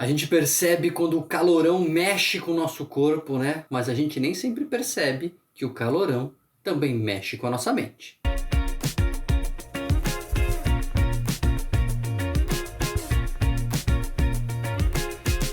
A gente percebe quando o calorão mexe com o nosso corpo, né? Mas a gente nem sempre percebe que o calorão também mexe com a nossa mente.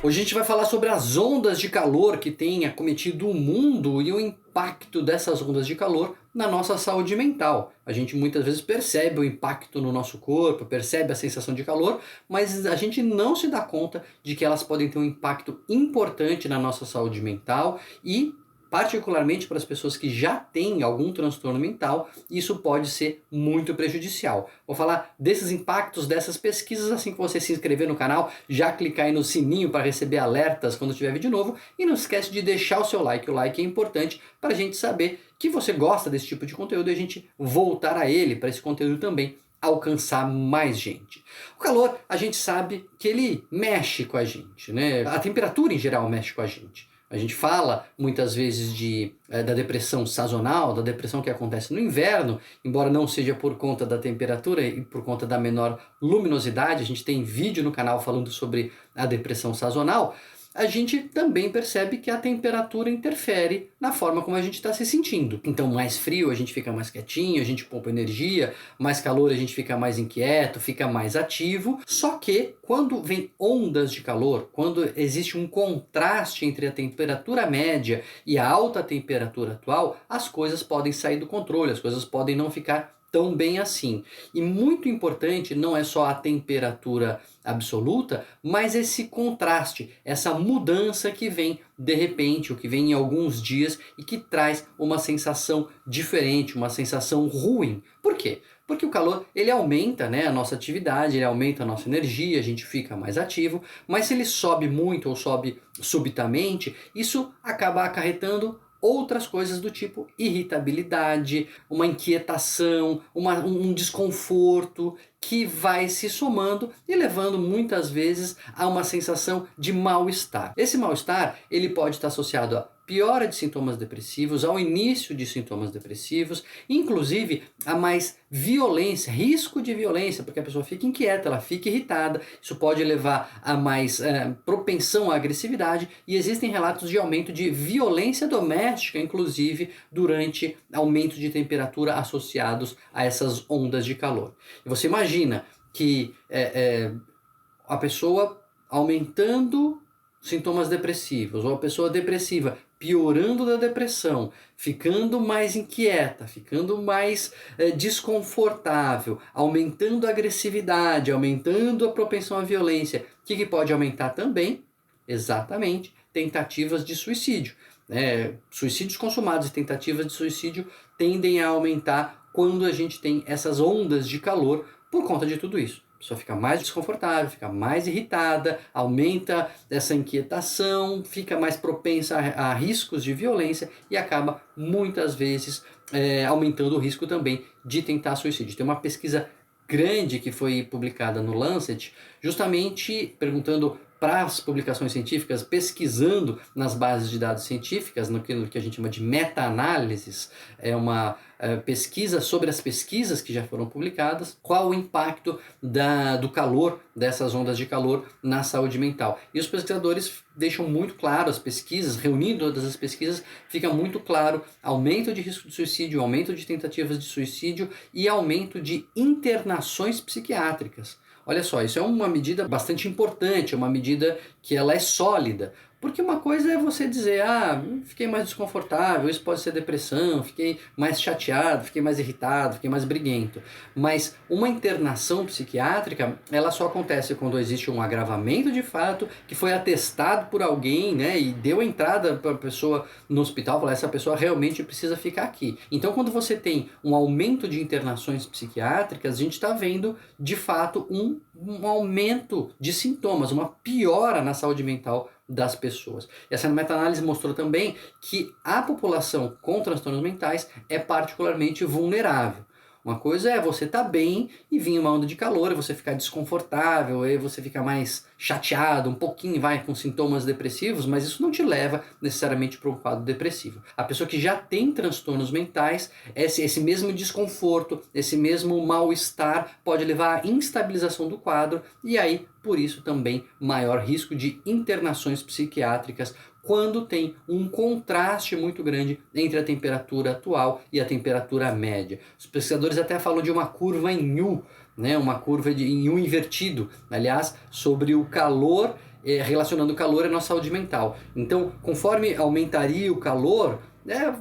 Hoje a gente vai falar sobre as ondas de calor que têm acometido o mundo e o impacto dessas ondas de calor na nossa saúde mental. A gente muitas vezes percebe o impacto no nosso corpo, percebe a sensação de calor, mas a gente não se dá conta de que elas podem ter um impacto importante na nossa saúde mental e, particularmente para as pessoas que já têm algum transtorno mental, isso pode ser muito prejudicial. Vou falar desses impactos, dessas pesquisas, assim que você se inscrever no canal, já clicar aí no sininho para receber alertas quando tiver vídeo novo, e não esquece de deixar o seu like. O like é importante para a gente saber que você gosta desse tipo de conteúdo e a gente voltar a ele, para esse conteúdo também alcançar mais gente. O calor, a gente sabe que ele mexe com a gente, né? A temperatura em geral mexe com a gente. A gente fala muitas vezes da depressão sazonal, da depressão que acontece no inverno, embora não seja por conta da temperatura e por conta da menor luminosidade. A gente tem vídeo no canal falando sobre a depressão sazonal. A gente também percebe que a temperatura interfere na forma como a gente está se sentindo. Então, mais frio a gente fica mais quietinho, a gente poupa energia, mais calor a gente fica mais inquieto, fica mais ativo. Só que quando vem ondas de calor, quando existe um contraste entre a temperatura média e a alta temperatura atual, as coisas podem sair do controle, as coisas podem não ficar tão bem assim. E muito importante não é só a temperatura absoluta, mas esse contraste, essa mudança que vem de repente, ou que vem em alguns dias e que traz uma sensação diferente, uma sensação ruim. Por quê? Porque o calor, ele aumenta, né, a nossa atividade, ele aumenta a nossa energia, a gente fica mais ativo, mas se ele sobe muito ou sobe subitamente, isso acaba acarretando outras coisas do tipo irritabilidade, uma inquietação, um desconforto que vai se somando e levando muitas vezes a uma sensação de mal-estar. Esse mal-estar, ele pode estar associado a piora de sintomas depressivos, ao início de sintomas depressivos, inclusive a mais violência, risco de violência, porque a pessoa fica inquieta, ela fica irritada, isso pode levar a mais propensão à agressividade, e existem relatos de aumento de violência doméstica, inclusive durante aumento de temperatura associados a essas ondas de calor. E você imagina que a pessoa aumentando sintomas depressivos, ou a pessoa depressiva piorando da depressão, ficando mais inquieta, ficando mais desconfortável, aumentando a agressividade, aumentando a propensão à violência. O que pode aumentar também? Exatamente, tentativas de suicídio. Suicídios consumados e tentativas de suicídio tendem a aumentar quando a gente tem essas ondas de calor por conta de tudo isso. A pessoa fica mais desconfortável, fica mais irritada, aumenta essa inquietação, fica mais propensa a riscos de violência e acaba muitas vezes aumentando o risco também de tentar suicídio. Tem uma pesquisa grande que foi publicada no Lancet, justamente perguntando para as publicações científicas, pesquisando nas bases de dados científicas, no que a gente chama de meta-análises, é uma pesquisa sobre as pesquisas que já foram publicadas, qual o impacto do calor, dessas ondas de calor na saúde mental. E os pesquisadores deixam muito claro, as pesquisas, reunindo todas as pesquisas, fica muito claro aumento de risco de suicídio, aumento de tentativas de suicídio e aumento de internações psiquiátricas. Olha só, isso é uma medida bastante importante, é uma medida que ela é sólida. Porque uma coisa é você dizer, fiquei mais desconfortável, isso pode ser depressão, fiquei mais chateado, fiquei mais irritado, fiquei mais briguento. Mas uma internação psiquiátrica, ela só acontece quando existe um agravamento de fato, que foi atestado por alguém, né, e deu entrada para a pessoa no hospital, falar, essa pessoa realmente precisa ficar aqui. Então quando você tem um aumento de internações psiquiátricas, a gente está vendo, de fato, um aumento de sintomas, uma piora na saúde mental das pessoas. E essa meta-análise mostrou também que a população com transtornos mentais é particularmente vulnerável. Uma coisa é você estar bem e vir uma onda de calor, e você ficar desconfortável, e você ficar mais chateado, um pouquinho vai com sintomas depressivos, mas isso não te leva necessariamente para um quadro depressivo. A pessoa que já tem transtornos mentais, esse mesmo desconforto, esse mesmo mal-estar pode levar à instabilização do quadro e aí, por isso também, maior risco de internações psiquiátricas quando tem um contraste muito grande entre a temperatura atual e a temperatura média. Os pesquisadores até falam de uma curva em U, né, uma curva em U invertido, aliás, sobre o calor, relacionando o calor à nossa saúde mental. Então, conforme aumentaria o calor,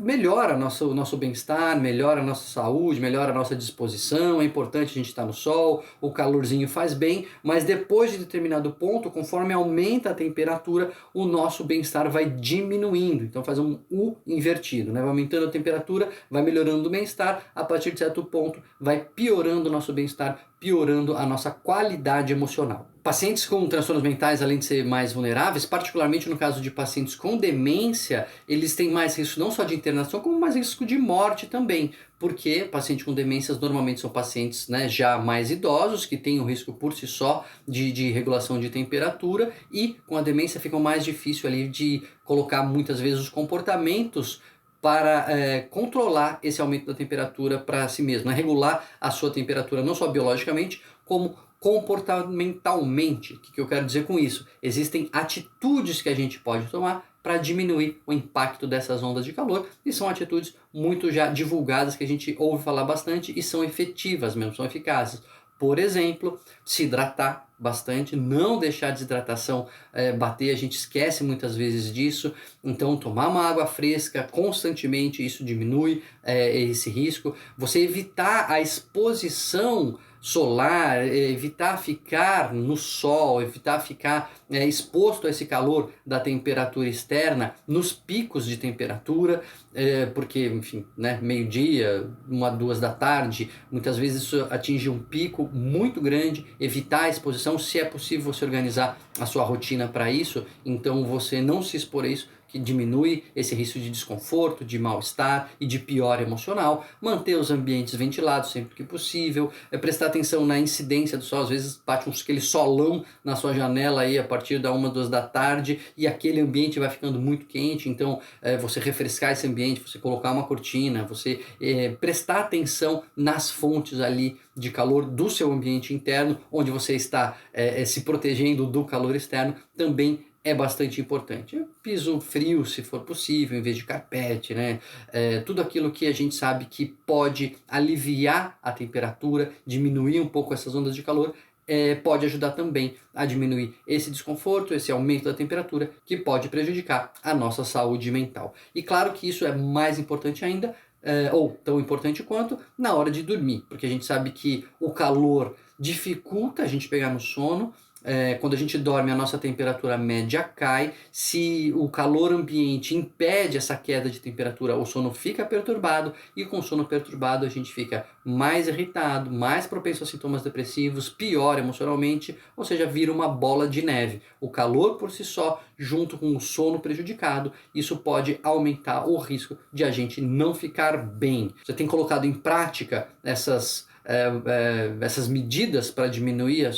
melhora o nosso bem-estar, melhora a nossa saúde, melhora a nossa disposição, é importante a gente estar no sol, o calorzinho faz bem, mas depois de determinado ponto, conforme aumenta a temperatura, o nosso bem-estar vai diminuindo, então faz um U invertido, né? Vai aumentando a temperatura, vai melhorando o bem-estar, a partir de certo ponto vai piorando o nosso bem-estar, piorando a nossa qualidade emocional. Pacientes com transtornos mentais, além de ser mais vulneráveis, particularmente no caso de pacientes com demência, eles têm mais risco não só de internação, como mais risco de morte também. Porque pacientes com demências normalmente são pacientes, né, já mais idosos, que têm o risco por si só de regulação de temperatura, e com a demência fica mais difícil ali de colocar muitas vezes os comportamentos para controlar esse aumento da temperatura para si mesmo, né? Regular a sua temperatura não só biologicamente, como comportamentalmente. O que eu quero dizer com isso? Existem atitudes que a gente pode tomar para diminuir o impacto dessas ondas de calor, e são atitudes muito já divulgadas que a gente ouve falar bastante e são efetivas mesmo, são eficazes. Por exemplo, se hidratar bastante, não deixar a desidratação bater, a gente esquece muitas vezes disso, então tomar uma água fresca constantemente, isso diminui esse risco. Você evitar a exposição solar, evitar ficar no sol, evitar ficar exposto a esse calor da temperatura externa nos picos de temperatura, porque, enfim, né, meio-dia, 1, 2 da tarde, muitas vezes isso atinge um pico muito grande, evitar a exposição, se é possível você organizar a sua rotina para isso, então você não se expor a isso, que diminui esse risco de desconforto, de mal-estar e de pior emocional, manter os ambientes ventilados sempre que possível, prestar atenção na incidência do sol, às vezes bate aquele solão na sua janela aí a partir da 1, 2 da tarde e aquele ambiente vai ficando muito quente, então você refrescar esse ambiente, você colocar uma cortina, você prestar atenção nas fontes ali de calor do seu ambiente interno, onde você está se protegendo do calor externo, também é bastante importante. Piso frio, se for possível, em vez de carpete, né? Tudo aquilo que a gente sabe que pode aliviar a temperatura, diminuir um pouco essas ondas de calor, pode ajudar também a diminuir esse desconforto, esse aumento da temperatura, que pode prejudicar a nossa saúde mental. E claro que isso é mais importante ainda, ou tão importante quanto, na hora de dormir, porque a gente sabe que o calor dificulta a gente pegar no sono. Quando a gente dorme, a nossa temperatura média cai. Se o calor ambiente impede essa queda de temperatura, o sono fica perturbado, e com o sono perturbado a gente fica mais irritado, mais propenso a sintomas depressivos, pior emocionalmente, ou seja, vira uma bola de neve. O calor por si só, junto com o sono prejudicado, isso pode aumentar o risco de a gente não ficar bem. Você tem colocado em prática essas medidas para diminuir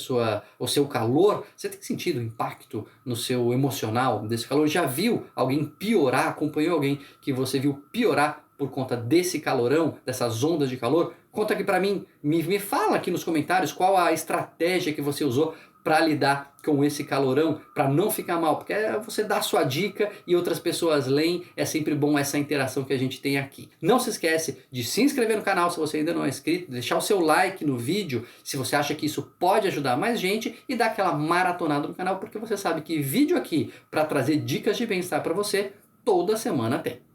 o seu calor? Você tem sentido o impacto no seu emocional desse calor? Já viu alguém piorar? Acompanhou alguém que você viu piorar por conta desse calorão, dessas ondas de calor? Conta aqui para mim, me fala aqui nos comentários qual a estratégia que você usou para lidar com esse calorão, para não ficar mal, porque você dá a sua dica e outras pessoas leem, é sempre bom essa interação que a gente tem aqui. Não se esquece de se inscrever no canal se você ainda não é inscrito, deixar o seu like no vídeo se você acha que isso pode ajudar mais gente e dar aquela maratonada no canal, porque você sabe que vídeo aqui para trazer dicas de bem-estar para você, toda semana tem.